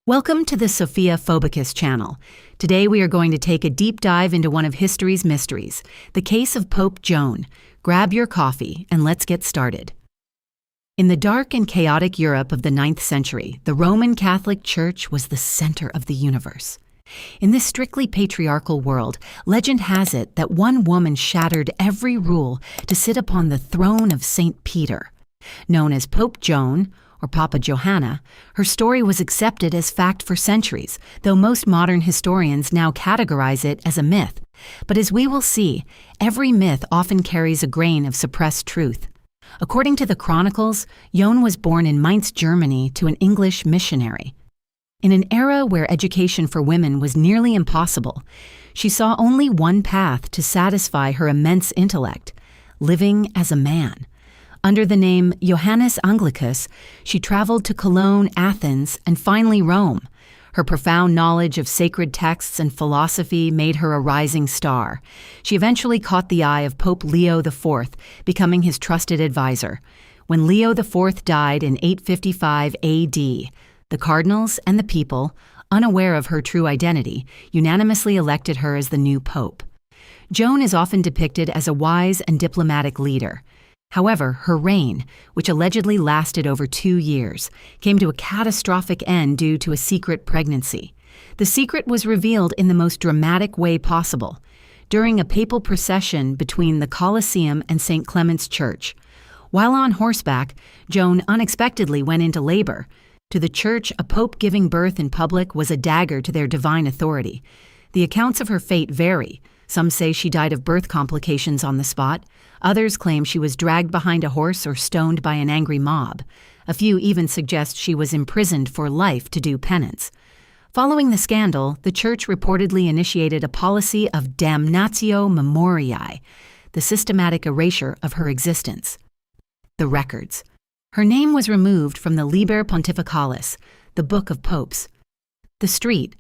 Welcome to the Sophia Phobicus channel. Today we are going to take a deep dive into one of history's mysteries, the case of Pope Joan. Grab your coffee and let's get started. In the dark and chaotic Europe of the 9th century, the Roman Catholic Church was the center of the universe. In this strictly patriarchal world, legend has it that one woman shattered every rule to sit upon the throne of St. Peter. Known as Pope Joan, or Papa Johanna, her story was accepted as fact for centuries, though most modern historians now categorize it as a myth. But as we will see, every myth often carries a grain of suppressed truth. According to the chronicles, Joan was born in Mainz, Germany, to an English missionary. In an era where education for women was nearly impossible, she saw only one path to satisfy her immense intellect: living as a man. Under the name Johannes Anglicus, she traveled to Cologne, Athens, and finally Rome. Her profound knowledge of sacred texts and philosophy made her a rising star. She eventually caught the eye of Pope Leo IV, becoming his trusted advisor. When Leo IV died in 855 AD, the cardinals and the people, unaware of her true identity, unanimously elected her as the new pope. Joan is often depicted as a wise and diplomatic leader. However, her reign, which allegedly lasted over 2 years, came to a catastrophic end due to a secret pregnancy. The secret was revealed in the most dramatic way possible, during a papal procession between the Colosseum and St. Clement's Church. While on horseback, Joan unexpectedly went into labor. To the Church, a pope giving birth in public was a dagger to their divine authority. The accounts of her fate vary. Some say she died of birth complications on the spot. Others claim she was dragged behind a horse or stoned by an angry mob. A few even suggest she was imprisoned for life to do penance. Following the scandal, the Church reportedly initiated a policy of damnatio memoriae, the systematic erasure of her existence. The records. Her name was removed from the Liber Pontificalis, the Book of Popes. The street.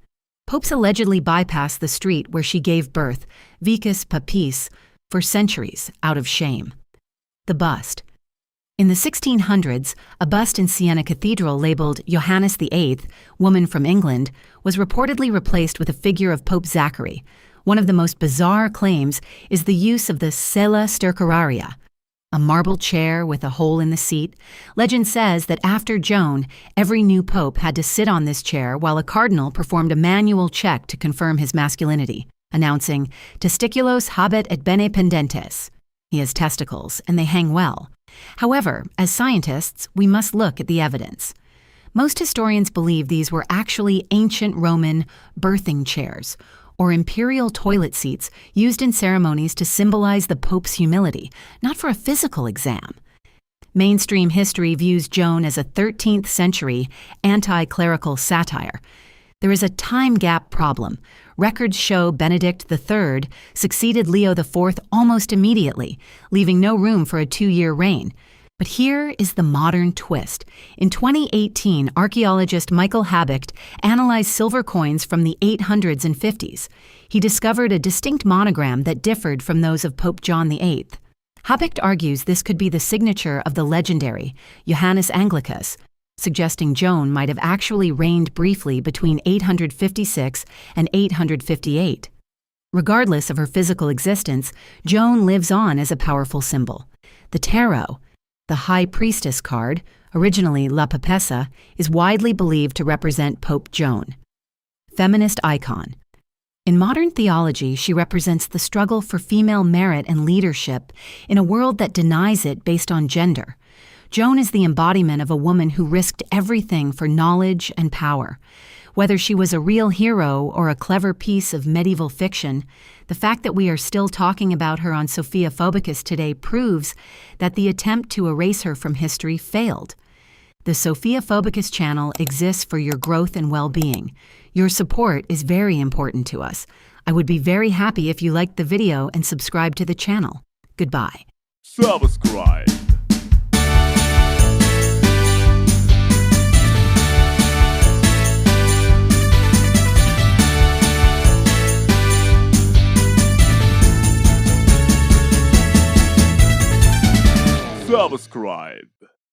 Popes allegedly bypassed the street where she gave birth, Vicus Papis, for centuries out of shame. The bust. In the 1600s, a bust in Siena Cathedral labeled Johannes VIII, woman from England, was reportedly replaced with a figure of Pope Zachary. One of the most bizarre claims is the use of the sella stercoraria, a marble chair with a hole in the seat. Legend says that after Joan, every new pope had to sit on this chair while a cardinal performed a manual check to confirm his masculinity, announcing, "Testiculos habet et bene pendentes." He has testicles, and they hang well. However, as scientists, we must look at the evidence. Most historians believe these were actually ancient Roman birthing chairs, or imperial toilet seats used in ceremonies to symbolize the Pope's humility, not for a physical exam. Mainstream history views Joan as a 13th century anti-clerical satire. There is a time gap problem. Records show Benedict III succeeded Leo IV almost immediately, leaving no room for a 2-year reign. But here is the modern twist. In 2018, archaeologist Michael Habicht analyzed silver coins from the 800s and 50s. He discovered a distinct monogram that differed from those of Pope John VIII. Habicht argues this could be the signature of the legendary Johannes Anglicus, suggesting Joan might have actually reigned briefly between 856 and 858. Regardless of her physical existence, Joan lives on as a powerful symbol. The tarot, the High Priestess card, originally La Papessa, is widely believed to represent Pope Joan. Feminist icon. In modern theology, she represents the struggle for female merit and leadership in a world that denies it based on gender. Joan is the embodiment of a woman who risked everything for knowledge and power. Whether she was a real hero or a clever piece of medieval fiction, the fact that we are still talking about her on Sophia Phobicus today proves that the attempt to erase her from history failed. The Sophia Phobicus channel exists for your growth and well-being. Your support is very important to us. I would be very happy if you liked the video and subscribed to the channel. Goodbye. Subscribe.